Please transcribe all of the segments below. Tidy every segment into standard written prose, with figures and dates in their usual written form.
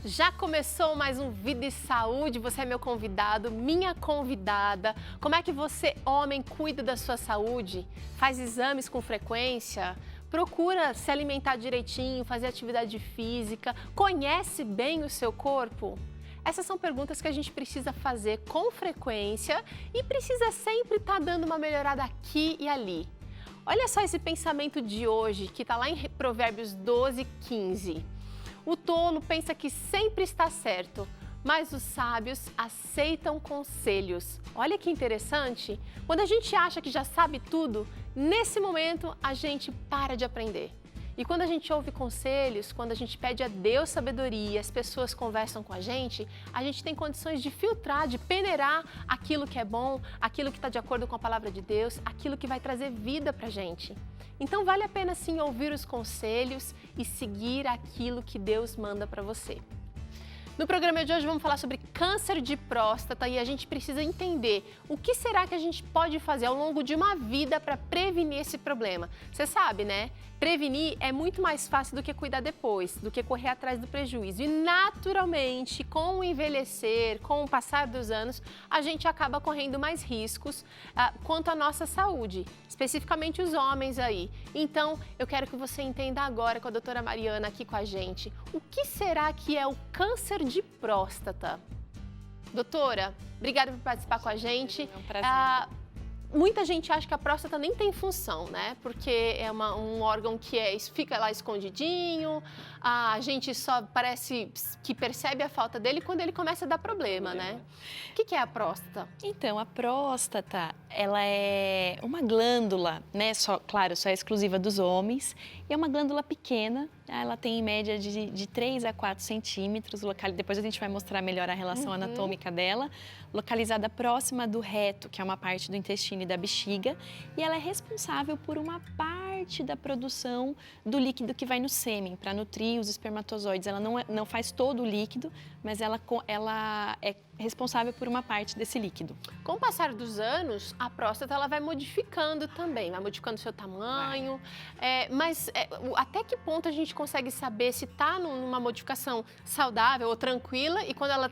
Já começou mais um Vida e Saúde, você é meu convidado, minha convidada. Como é que você, homem, cuida da sua saúde? Faz exames com frequência? Procura se alimentar direitinho, fazer atividade física? Conhece bem o seu corpo? Essas são perguntas que a gente precisa fazer com frequência e precisa sempre estar dando uma melhorada aqui e ali. Olha só esse pensamento de hoje, que está lá em Provérbios 12, 15. O tolo pensa que sempre está certo, mas os sábios aceitam conselhos. Olha que interessante. Quando a gente acha que já sabe tudo, nesse momento a gente para de aprender. E quando a gente ouve conselhos, quando a gente pede a Deus sabedoria, as pessoas conversam com a gente tem condições de filtrar, de peneirar aquilo que é bom, aquilo que está de acordo com a palavra de Deus, aquilo que vai trazer vida para a gente. Então vale a pena sim ouvir os conselhos e seguir aquilo que Deus manda para você. No programa de hoje vamos falar sobre câncer de próstata e a gente precisa entender o que será que a gente pode fazer ao longo de uma vida para prevenir esse problema. Você sabe, né? Prevenir é muito mais fácil do que cuidar depois, do que correr atrás do prejuízo. E naturalmente, com o envelhecer, com o passar dos anos, a gente acaba correndo mais riscos quanto à nossa saúde, especificamente os homens aí. Então, eu quero que você entenda agora com a doutora Mariana aqui com a gente, o que será que é o câncer de próstata? Doutora, obrigada por participar com a gente. É um prazer. Muita gente acha que a próstata nem tem função, né? Porque é um órgão que fica lá escondidinho, a gente só parece que percebe a falta dele quando ele começa a dar problema, né? O que é a próstata? Então, a próstata, ela é uma glândula, né? Claro, só é exclusiva dos homens. E é uma glândula pequena, ela tem em média de 3 a 4 centímetros. Depois a gente vai mostrar melhor a relação anatômica dela. Localizada próxima do reto, que é uma parte do intestino e da bexiga. E ela é responsável por uma parte da produção do líquido que vai no sêmen, para nutrir os espermatozoides. Ela não faz todo o líquido, mas ela é responsável por uma parte desse líquido. Com o passar dos anos, a próstata ela vai modificando também, vai modificando o seu tamanho. Mas até que ponto a gente consegue saber se está numa modificação saudável ou tranquila e quando ela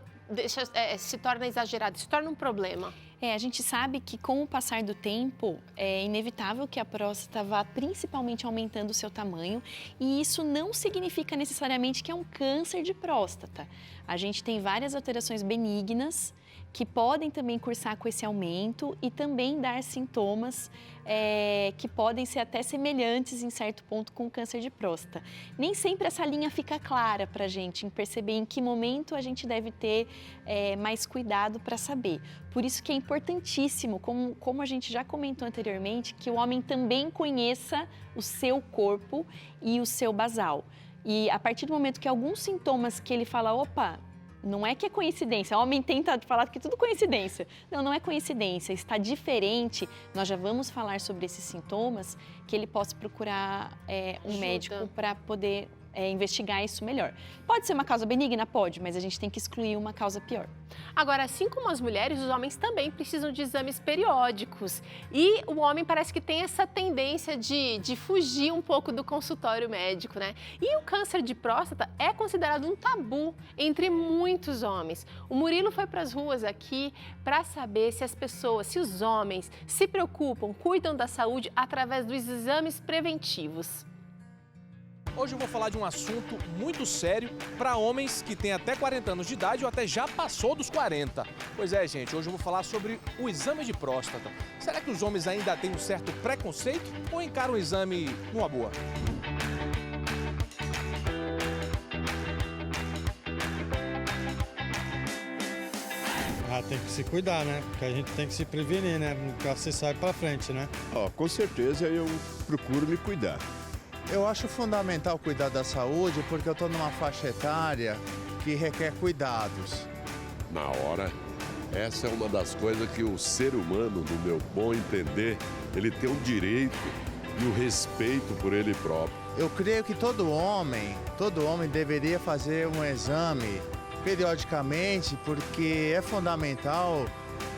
se torna exagerada, se torna um problema? A gente sabe que com o passar do tempo é inevitável que a próstata vá principalmente aumentando o seu tamanho e isso não significa necessariamente que é um câncer de próstata. A gente tem várias alterações benignas que podem também cursar com esse aumento e também dar sintomas que podem ser até semelhantes em certo ponto com o câncer de próstata. Nem sempre essa linha fica clara para a gente em perceber em que momento a gente deve ter mais cuidado para saber. Por isso que é importantíssimo, como a gente já comentou anteriormente, que o homem também conheça o seu corpo e o seu basal. E a partir do momento que alguns sintomas que ele fala, opa, não é que é coincidência, o homem tenta falar que é tudo coincidência. Não é coincidência, está diferente. Nós já vamos falar sobre esses sintomas, que ele possa procurar um médico para poder investigar isso melhor. Pode ser uma causa benigna? Pode, mas a gente tem que excluir uma causa pior. Agora, assim como as mulheres, os homens também precisam de exames periódicos. E o homem parece que tem essa tendência de fugir um pouco do consultório médico, né? E o câncer de próstata é considerado um tabu entre muitos homens. O Murilo foi para as ruas aqui para saber se as pessoas, se os homens se preocupam, cuidam da saúde através dos exames preventivos. Hoje eu vou falar de um assunto muito sério para homens que têm até 40 anos de idade ou até já passou dos 40. Pois é, gente, hoje eu vou falar sobre o exame de próstata. Será que os homens ainda têm um certo preconceito ou encaram o exame numa boa? Tem que se cuidar, né? Porque a gente tem que se prevenir, né? Nunca se sai pra frente, né? Com certeza eu procuro me cuidar. Eu acho fundamental cuidar da saúde porque eu estou numa faixa etária que requer cuidados. Na hora, essa é uma das coisas que o ser humano, no meu bom entender, ele tem o direito e o respeito por ele próprio. Eu creio que todo homem deveria fazer um exame periodicamente porque é fundamental,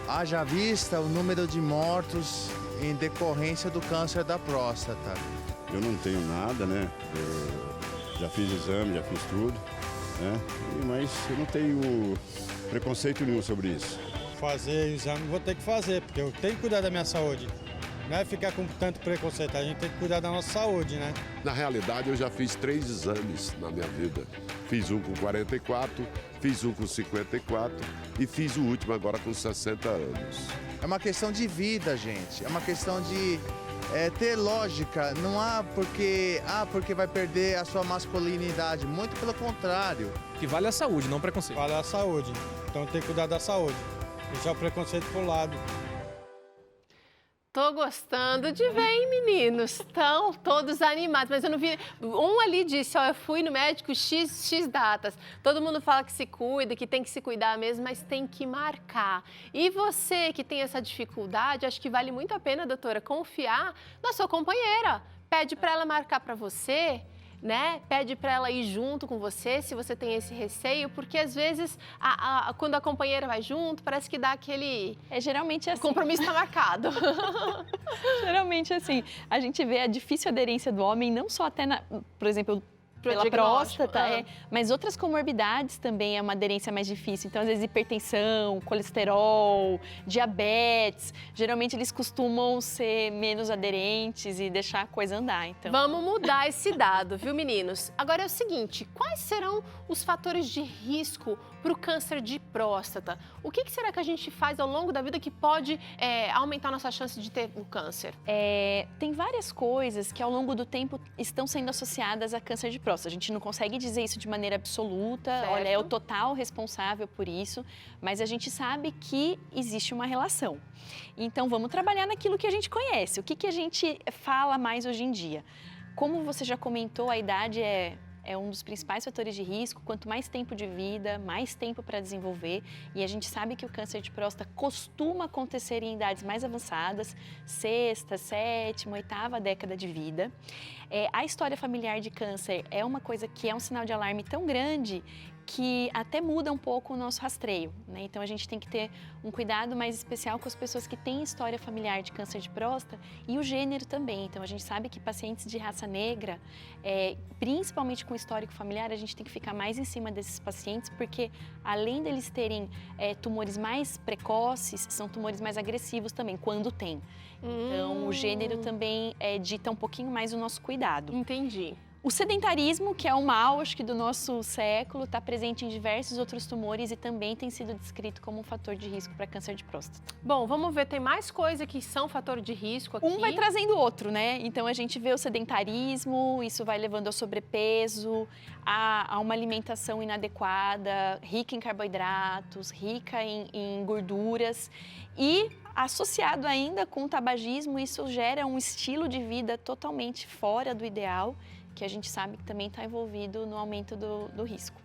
haja vista o número de mortos em decorrência do câncer da próstata. Eu não tenho nada, né? Eu já fiz exame, já fiz tudo. né? Mas eu não tenho preconceito nenhum sobre isso. Fazer exame, vou ter que fazer, porque eu tenho que cuidar da minha saúde. Não é ficar com tanto preconceito, a gente tem que cuidar da nossa saúde, né? Na realidade, eu já fiz 3 exames na minha vida. Fiz um com 44, fiz um com 54 e fiz o último agora com 60 anos. É uma questão de vida, gente. É uma questão de ter lógica. Não há porque vai perder a sua masculinidade. Muito pelo contrário. Que vale a saúde, não preconceito. Vale a saúde, então tem que cuidar da saúde. Deixar o preconceito pro lado. Tô gostando de ver, hein, meninos? Estão todos animados, mas eu não vi... Um ali disse, ó, eu fui no médico X datas. Todo mundo fala que se cuida, que tem que se cuidar mesmo, mas tem que marcar. E você que tem essa dificuldade, acho que vale muito a pena, doutora, confiar na sua companheira. Pede para ela marcar para você, né? Pede para ela ir junto com você, se você tem esse receio, porque às vezes, quando a companheira vai junto, parece que dá aquele... Geralmente é assim. O compromisso está marcado. Geralmente assim. A gente vê a difícil aderência do homem, não só até, por exemplo, pela diagnóstico, próstata, mas outras comorbidades também é uma aderência mais difícil. Então, às vezes, hipertensão, colesterol, diabetes, geralmente eles costumam ser menos aderentes e deixar a coisa andar. Então, vamos mudar esse dado, viu, meninos? Agora é o seguinte, quais serão os fatores de risco para o câncer de próstata? O que será que a gente faz ao longo da vida que pode aumentar a nossa chance de ter o câncer? Tem várias coisas que ao longo do tempo estão sendo associadas a câncer de próstata. A gente não consegue dizer isso de maneira absoluta, certo. Olha, é o total responsável por isso, mas a gente sabe que existe uma relação. Então, vamos trabalhar naquilo que a gente conhece. O que a gente fala mais hoje em dia? Como você já comentou, a idade é um dos principais fatores de risco. Quanto mais tempo de vida, mais tempo para desenvolver. E a gente sabe que o câncer de próstata costuma acontecer em idades mais avançadas, 6ª, 7ª, 8ª década de vida. A história familiar de câncer é uma coisa que é um sinal de alarme tão grande que até muda um pouco o nosso rastreio, né? Então, a gente tem que ter um cuidado mais especial com as pessoas que têm história familiar de câncer de próstata e o gênero também. Então, a gente sabe que pacientes de raça negra, principalmente com histórico familiar, a gente tem que ficar mais em cima desses pacientes, porque além deles terem tumores mais precoces, são tumores mais agressivos também, quando tem. Então, o gênero também dita um pouquinho mais o nosso cuidado. Entendi. O sedentarismo, que é o mal, acho que do nosso século, está presente em diversos outros tumores e também tem sido descrito como um fator de risco para câncer de próstata. Bom, vamos ver, tem mais coisa que são fator de risco aqui. Um vai trazendo o outro, né? Então, a gente vê o sedentarismo, isso vai levando ao sobrepeso, a uma alimentação inadequada, rica em carboidratos, rica em gorduras e associado ainda com o tabagismo, isso gera um estilo de vida totalmente fora do ideal, que a gente sabe que também está envolvido no aumento do risco.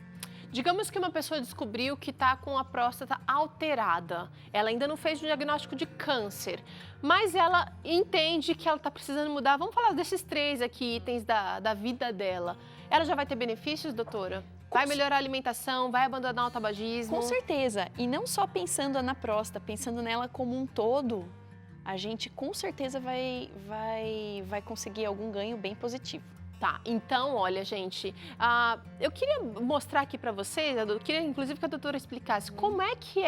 Digamos que uma pessoa descobriu que está com a próstata alterada. Ela ainda não fez o diagnóstico de câncer, mas ela entende que ela está precisando mudar. Vamos falar desses 3 aqui itens da vida dela. Ela já vai ter benefícios, doutora? Vai melhorar a alimentação, vai abandonar o tabagismo? Com certeza. E não só pensando na próstata, pensando nela como um todo, a gente com certeza vai conseguir algum ganho bem positivo. Tá, então, olha, gente, eu queria mostrar aqui para vocês, eu queria inclusive que a doutora explicasse como é que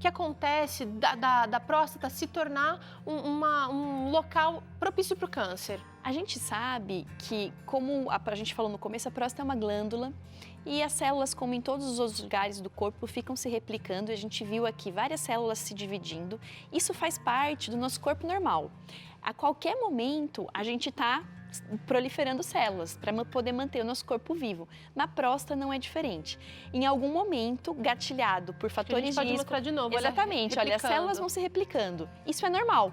acontece da próstata se tornar um local propício para o câncer. A gente sabe que, como a gente falou no começo, a próstata é uma glândula e as células, como em todos os outros lugares do corpo, ficam se replicando. A gente viu aqui várias células se dividindo. Isso faz parte do nosso corpo normal. A qualquer momento, a gente está proliferando células para poder manter o nosso corpo vivo. Na próstata não é diferente. Em algum momento, gatilhado por fatores de risco... mostrar de novo. Exatamente, olha, as células vão se replicando. Isso é normal.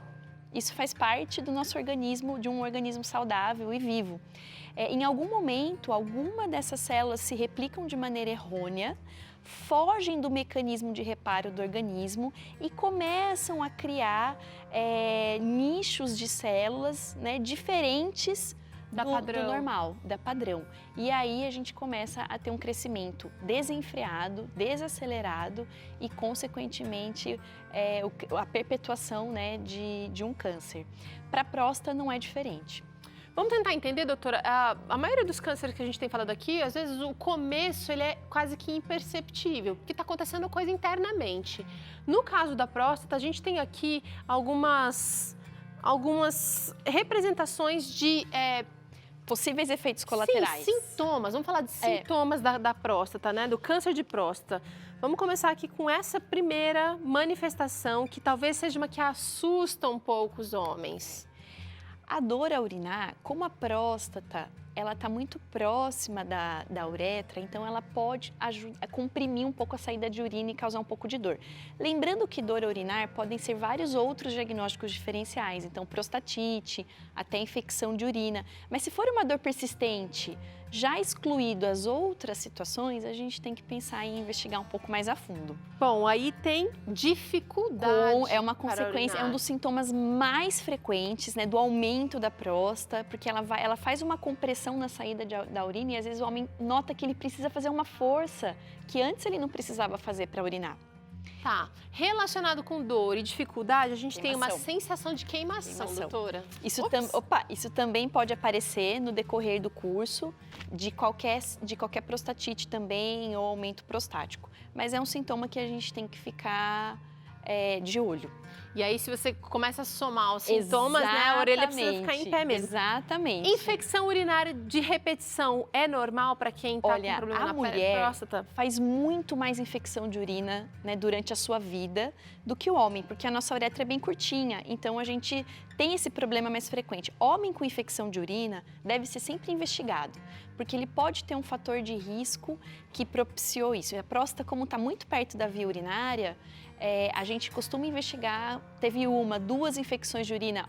Isso faz parte do nosso organismo, de um organismo saudável e vivo. Em algum momento, alguma dessas células se replicam de maneira errônea, fogem do mecanismo de reparo do organismo e começam a criar nichos de células, né, diferentes do normal, da padrão. E aí a gente começa a ter um crescimento desenfreado, desacelerado e, consequentemente, a perpetuação, né, de um câncer. Para a próstata não é diferente. Vamos tentar entender, doutora, a maioria dos cânceres que a gente tem falado aqui, às vezes o começo ele é quase que imperceptível, porque está acontecendo coisa internamente. No caso da próstata, a gente tem aqui algumas representações de possíveis efeitos colaterais. Sim, sintomas. Vamos falar de sintomas da próstata, né? Do câncer de próstata. Vamos começar aqui com essa primeira manifestação, que talvez seja uma que assusta um pouco os homens. A dor a urinar, como a próstata, ela está muito próxima da uretra, então ela pode comprimir um pouco a saída de urina e causar um pouco de dor. Lembrando que dor a urinar podem ser vários outros diagnósticos diferenciais, então prostatite, até infecção de urina. Mas se for uma dor persistente, já excluído as outras situações, a gente tem que pensar em investigar um pouco mais a fundo. Bom, aí tem dificuldade. É uma consequência, é um dos sintomas mais frequentes, né, do aumento da próstata, porque ela faz uma compressão na saída da urina e às vezes o homem nota que ele precisa fazer uma força que antes ele não precisava fazer para urinar. Tá. Relacionado com dor e dificuldade, a gente tem uma Queimação. sensação de queimação. Doutora. Isso também pode aparecer no decorrer do curso de qualquer prostatite também ou aumento prostático. Mas é um sintoma que a gente tem que ficar de olho. E aí, se você começa a somar os sintomas, né, a orelha precisa ficar em pé mesmo. Exatamente. Infecção urinária de repetição é normal para quem está com problema na próstata? Faz muito mais infecção de urina, né, durante a sua vida do que o homem, porque a nossa uretra é bem curtinha, então a gente tem esse problema mais frequente. Homem com infecção de urina deve ser sempre investigado, porque ele pode ter um fator de risco que propiciou isso. E a próstata, como está muito perto da via urinária, a gente costuma investigar, teve 1, 2 infecções de urina,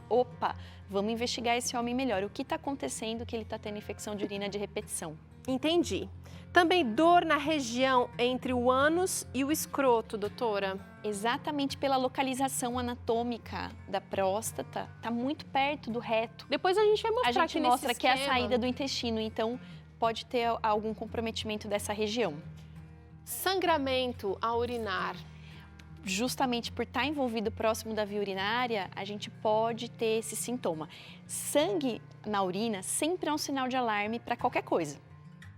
vamos investigar esse homem melhor. O que está acontecendo que ele está tendo infecção de urina de repetição? Entendi. Também dor na região entre o ânus e o escroto, doutora? Exatamente pela localização anatômica da próstata, está muito perto do reto. Depois a gente vai mostrar A gente mostra que é a saída do intestino, então pode ter algum comprometimento dessa região. Sangramento ao urinar. Justamente por estar envolvido próximo da via urinária, a gente pode ter esse sintoma. Sangue na urina sempre é um sinal de alarme para qualquer coisa,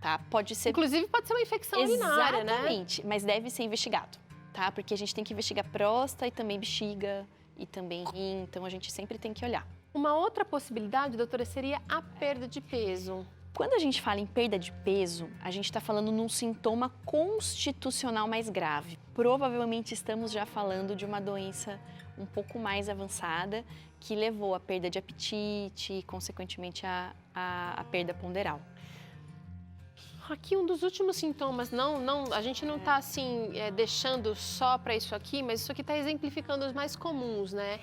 tá? Inclusive pode ser uma infecção urinária, né? Exatamente, mas deve ser investigado, tá? Porque a gente tem que investigar próstata e também bexiga e também rim, então a gente sempre tem que olhar. Uma outra possibilidade, doutora, seria a perda de peso. Quando a gente fala em perda de peso, a gente está falando num sintoma constitucional mais grave. Provavelmente estamos já falando de uma doença um pouco mais avançada que levou à perda de apetite e, consequentemente, à perda ponderal. Aqui um dos últimos sintomas, a gente não está assim deixando só para isso aqui, mas isso aqui está exemplificando os mais comuns, né?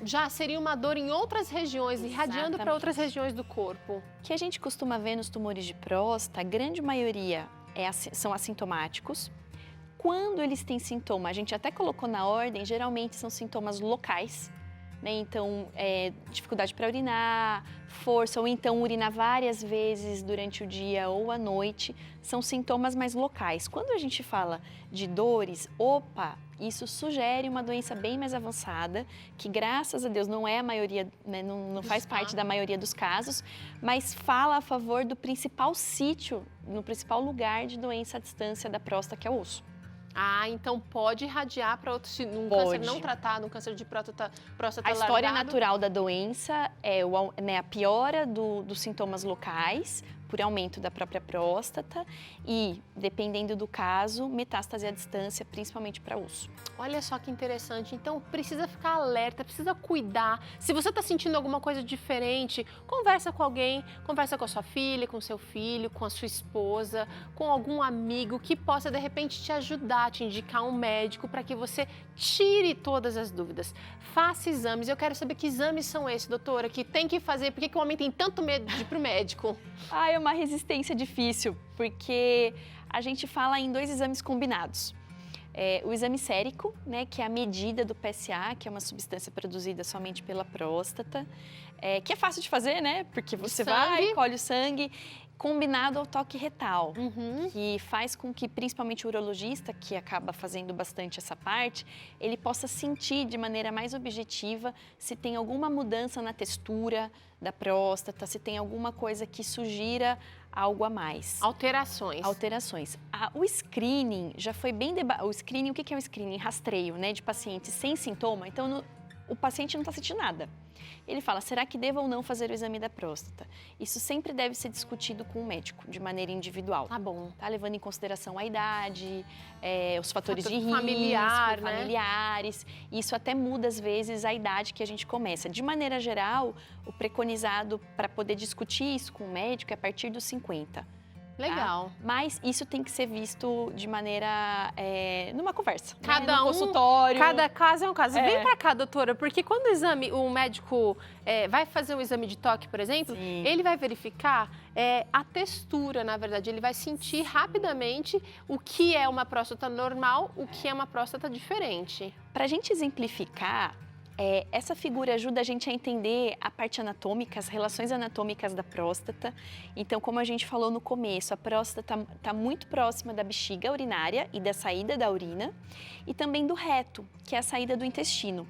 Já seria uma dor em outras regiões, irradiando para outras regiões do corpo. O que a gente costuma ver nos tumores de próstata, a grande maioria são assintomáticos. Quando eles têm sintoma, a gente até colocou na ordem, geralmente são sintomas locais, né? Então, dificuldade para urinar, força, ou então urinar várias vezes durante o dia ou à noite, são sintomas mais locais. Quando a gente fala de dores, isso sugere uma doença bem mais avançada, que graças a Deus não é a maioria, né, não faz parte da maioria dos casos, mas fala a favor do principal sítio, no principal lugar de doença à distância da próstata, que é o osso. Então pode irradiar para outros, câncer não tratado, um câncer de próstata A história natural da doença é a piora dos sintomas locais, por aumento da própria próstata e, dependendo do caso, metástase à distância, principalmente para osso. Olha só que interessante. Então, precisa ficar alerta, precisa cuidar. Se você está sentindo alguma coisa diferente, conversa com alguém, conversa com a sua filha, com o seu filho, com a sua esposa, com algum amigo que possa, de repente, te ajudar, te indicar um médico para que você tire todas as dúvidas. Faça exames. Eu quero saber que exames são esses, doutora, que tem que fazer. Por que o homem tem tanto medo de ir para o médico? É uma resistência difícil, porque a gente fala em 2 exames combinados. O exame sérico, né, que é a medida do PSA, que é uma substância produzida somente pela próstata, que é fácil de fazer, né, porque você vai, colhe o sangue. combinado ao toque retal, que faz com que, principalmente o urologista, que acaba fazendo bastante essa parte, ele possa sentir de maneira mais objetiva se tem alguma mudança na textura da próstata, se tem alguma coisa que sugira algo a mais. Alterações. Alterações. O screening já foi bem o screening, o que é um screening? Rastreio, né, de pacientes sem sintoma. Então, o paciente não está sentindo nada. Ele fala, será que devo ou não fazer o exame da próstata? Isso sempre deve ser discutido com o médico, de maneira individual. Tá bom. Tá? Levando em consideração a idade, os fatores de risco, familiar, né? familiares. Isso até muda, às vezes, a idade que a gente começa. De maneira geral, o preconizado para poder discutir isso com o médico é a partir dos 50. Legal. Tá? Mas isso tem que ser visto de maneira, numa conversa. Cada no consultório. Cada caso é um caso. É. Vem pra cá, doutora, porque quando o médico vai fazer um exame de toque, por exemplo, Sim. ele vai verificar a textura, na verdade. Ele vai sentir rapidamente o que é uma próstata normal, o que é uma próstata diferente. Para a gente exemplificar, essa figura ajuda a gente a entender a parte anatômica, as relações anatômicas da próstata. Então, como a gente falou no começo, a próstata está muito próxima da bexiga urinária e da saída da urina, e também do reto, que é a saída do intestino.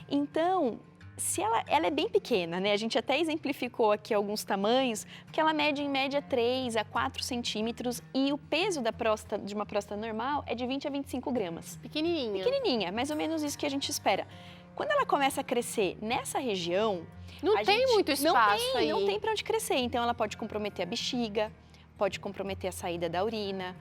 Então, se ela é bem pequena, né? A gente até exemplificou aqui alguns tamanhos, porque ela mede em média 3 a 4 centímetros e o peso de uma próstata normal é de 20 a 25 gramas. Pequenininha. Pequenininha, mais ou menos isso que a gente espera. Quando ela começa a crescer nessa região... Não tem muito espaço aí. Não tem para onde crescer. Então, ela pode comprometer a bexiga, pode comprometer a saída da urina,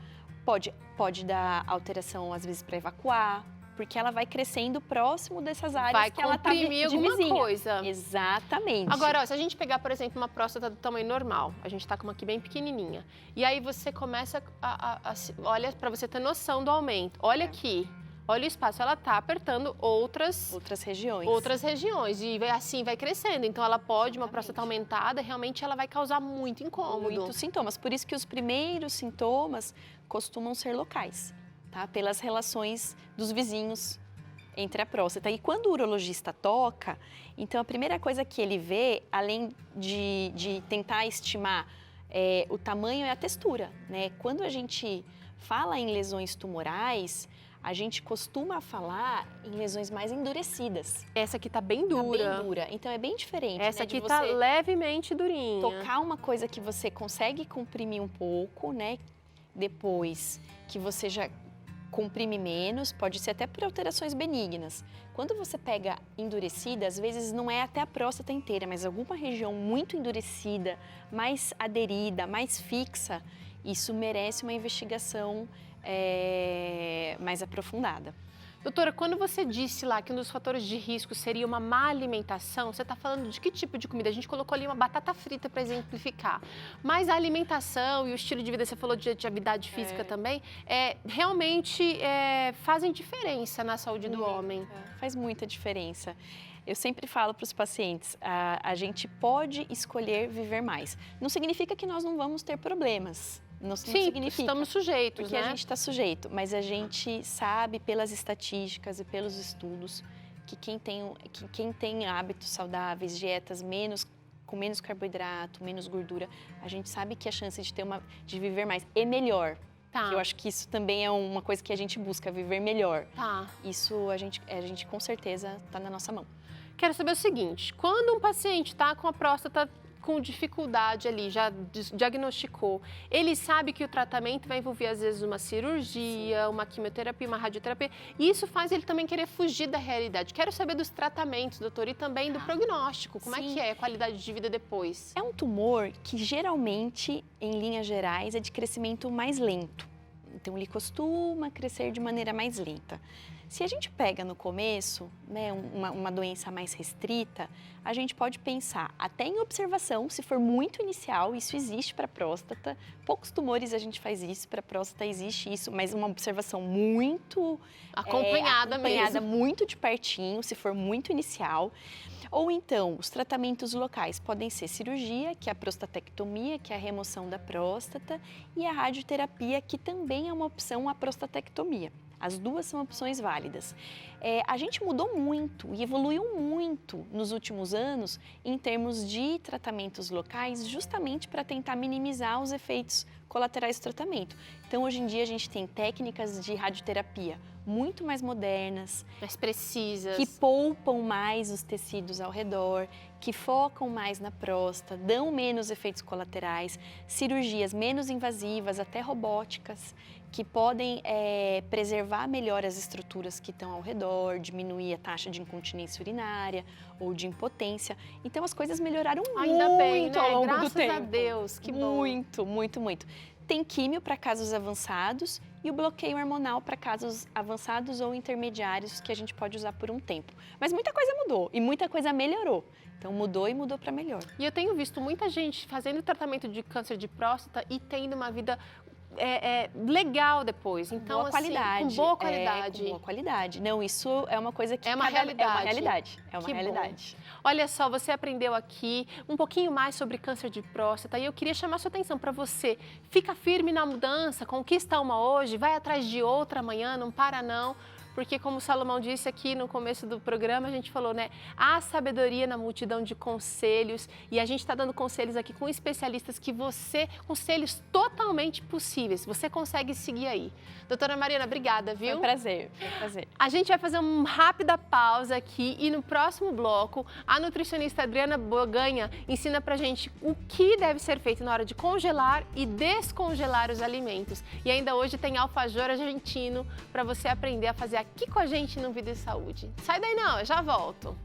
pode dar alteração, às vezes, para evacuar, porque ela vai crescendo próximo dessas áreas que ela está de comprimir alguma vizinha. coisa. Exatamente. Agora, ó, se a gente pegar, por exemplo, uma próstata do tamanho normal, a gente tá com uma aqui bem pequenininha, e aí você começa olha, para você ter noção do aumento. Olha aqui. Olha o espaço, ela está apertando outras regiões e assim vai crescendo. Então, ela pode, uma próstata aumentada, realmente ela vai causar muito incômodo. Muitos sintomas. Por isso que os primeiros sintomas costumam ser locais, tá? Pelas relações dos vizinhos entre a próstata. E quando o urologista toca, então a primeira coisa que ele vê, além de tentar estimar o tamanho, é a textura, né? Quando a gente fala em lesões tumorais, a gente costuma falar em lesões mais endurecidas. Essa aqui tá bem dura. Tá bem dura. Então é bem diferente. Essa né, aqui tá levemente durinha. Tocar uma coisa que você consegue comprimir um pouco, né? Depois que você já comprime menos, pode ser até por alterações benignas. Quando você pega endurecida, às vezes não é até a próstata inteira, mas alguma região muito endurecida, mais aderida, mais fixa, isso merece uma investigação mais aprofundada. Doutora, quando você disse lá que um dos fatores de risco seria uma má alimentação, você está falando de que tipo de comida? A gente colocou ali uma batata frita para exemplificar. Mas a alimentação e o estilo de vida, você falou de atividade física também, realmente fazem diferença na saúde do homem. Faz muita diferença. Eu sempre falo para os pacientes, a gente pode escolher viver mais. Não significa que nós não vamos ter problemes. Não significa, estamos sujeitos, porque né? a gente está sujeito, mas a gente sabe pelas estatísticas e pelos estudos que quem tem hábitos saudáveis, dietas com menos carboidrato, menos gordura, a gente sabe que a chance de viver mais é melhor. Tá. Eu acho que isso também é uma coisa que a gente busca, viver melhor. Tá. Isso a gente com certeza está na nossa mão. Quero saber o seguinte, quando um paciente está com a próstata com dificuldade ali, já diagnosticou, ele sabe que o tratamento vai envolver, às vezes, uma cirurgia, uma quimioterapia, uma radioterapia, e isso faz ele também querer fugir da realidade. Quero saber dos tratamentos, doutor, e também do prognóstico. Como é que é a qualidade de vida depois? É um tumor que, geralmente, em linhas gerais, é de crescimento mais lento. Então, ele costuma crescer de maneira mais lenta. Se a gente pega no começo, né, uma doença mais restrita, a gente pode pensar até em observação, se for muito inicial, isso existe para a próstata. Poucos tumores a gente faz isso, para a próstata existe isso, mas uma observação muito acompanhada mesmo. Muito de pertinho, se for muito inicial. Ou então, os tratamentos locais podem ser cirurgia, que é a prostatectomia, que é a remoção da próstata, e a radioterapia, que também é uma opção, a prostatectomia. As duas são opções válidas. A gente mudou muito e evoluiu muito nos últimos anos em termos de tratamentos locais, justamente para tentar minimizar os efeitos colaterais do tratamento. Então, hoje em dia, a gente tem técnicas de radioterapia muito mais modernas, mais precisas, que poupam mais os tecidos ao redor, que focam mais na próstata, dão menos efeitos colaterais, cirurgias menos invasivas, até robóticas, que podem preservar melhor as estruturas que estão ao redor, diminuir a taxa de incontinência urinária ou de impotência. Então, as coisas melhoraram Ainda muito bem, né? ao longo Graças do tempo. a Deus, que bom. Muito, muito, muito. Tem químio para casos avançados e o bloqueio hormonal para casos avançados ou intermediários que a gente pode usar por um tempo. Mas muita coisa mudou e muita coisa melhorou. Então mudou e mudou para melhor. E eu tenho visto muita gente fazendo tratamento de câncer de próstata e tendo uma vida legal depois. Então, boa qualidade. Com boa qualidade. Com boa qualidade. Não, isso é uma coisa que é uma realidade. É uma realidade. É uma que realidade. Bom. Olha só, você aprendeu aqui um pouquinho mais sobre câncer de próstata e eu queria chamar sua atenção para você. Fica firme na mudança, conquista uma hoje, vai atrás de outra amanhã, não para não. Porque, como o Salomão disse aqui no começo do programa, a gente falou, né? Há sabedoria na multidão de conselhos e a gente está dando conselhos aqui com especialistas conselhos totalmente possíveis. Você consegue seguir aí. Doutora Mariana, obrigada, viu? Foi um prazer, foi um prazer. A gente vai fazer uma rápida pausa aqui e no próximo bloco, a nutricionista Adriana Boganha ensina pra gente o que deve ser feito na hora de congelar e descongelar os alimentos. E ainda hoje tem alfajor argentino para você aprender a fazer aqui com a gente no Vida e Saúde. Sai daí não, eu já volto.